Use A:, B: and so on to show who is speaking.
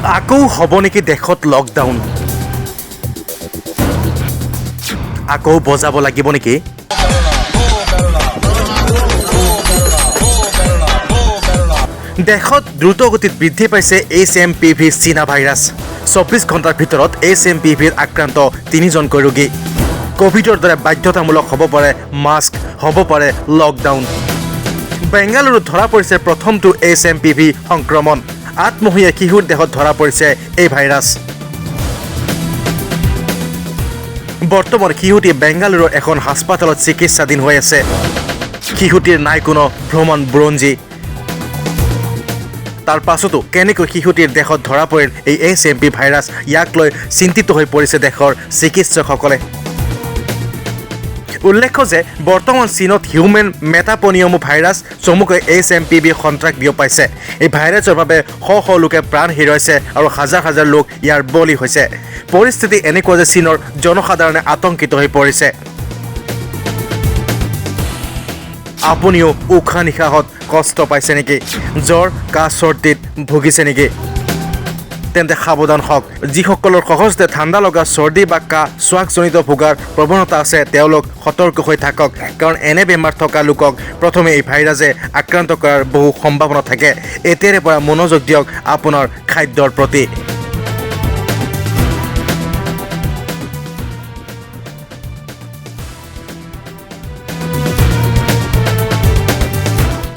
A: আকৌ হ'ব নেকি দেশত লকডাউন? আকৌ বজাব লাগিব নেকি? দেশত দ্ৰুতগতিত বৃদ্ধি পাইছে HMPV চীনা ভাইৰাছ। 24 ঘণ্টাৰ ভিতৰত HMPVৰ আক্ৰান্ত 3জনকৈ ৰোগী। কোভিডৰ দৰে বাধ্যতামূলক হ'ব পাৰে মাস্ক, হ'ব পাৰে লকডাউন। বেংগালুৰুত ধৰা পৰিছে প্ৰথমটো HMPV সংক্ৰমণ। 8 মহীয়া শিশুৰ দেহত ধৰা পৰিছে এই ভাইৰাছ। বৰ্তমান শিশুটি বেংগালুৰুৰ এখন হাস্পাতালত চিকিৎসাধীন হৈ আছে। শিশুটিৰ নাই কোনো ভ্ৰমণ বুৰঞ্জী। তাৰ পাছতো কেনেকৈ শিশুটিৰ দেহত ধৰা পৰিল এই HMPV ভাইৰাছ, ইয়াক লৈ চিন্তিত হৈ পৰিছে দেশৰ চিকিৎসকসকলে। উল্লেখ্য যে বৰ্তমান চীনত হিউমেন মেটাপনিয়মো ভাইৰাছ চমুকৈ HMPV সন্ত্ৰাস বিয়পাইছে। এই ভাইৰাছৰ বাবে শ লোকে প্ৰাণ হেৰুৱাইছে আৰু হাজাৰ হাজাৰ লোক ইয়াৰ বলি হৈছে। পৰিস্থিতি এনেকুৱা যে চীনৰ জনসাধাৰণে আতংকিত হৈ পৰিছে। আপুনিও উশাহ নিশাহত কষ্ট পাইছে নেকি? জ্বৰ, কাহ, চৰ্দিত ভুগিছে নেকি? তেন্তে সাৱধান হওক। যিসকলৰ সহজতে ঠাণ্ডা লগা, চৰ্দি বা কাহ, শ্বাসজনিত ভোগাৰ প্ৰৱণতা আছে তেওঁলোক সতৰ্ক হৈ থাকক, কাৰণ এনে বেমাৰ থকা লোকক প্ৰথমে এই ভাইৰাছে আক্ৰান্ত কৰাৰ বহু সম্ভাৱনা থাকে। এতিয়াৰে পৰা মনোযোগ দিয়ক আপোনাৰ খাদ্যৰ প্ৰতি।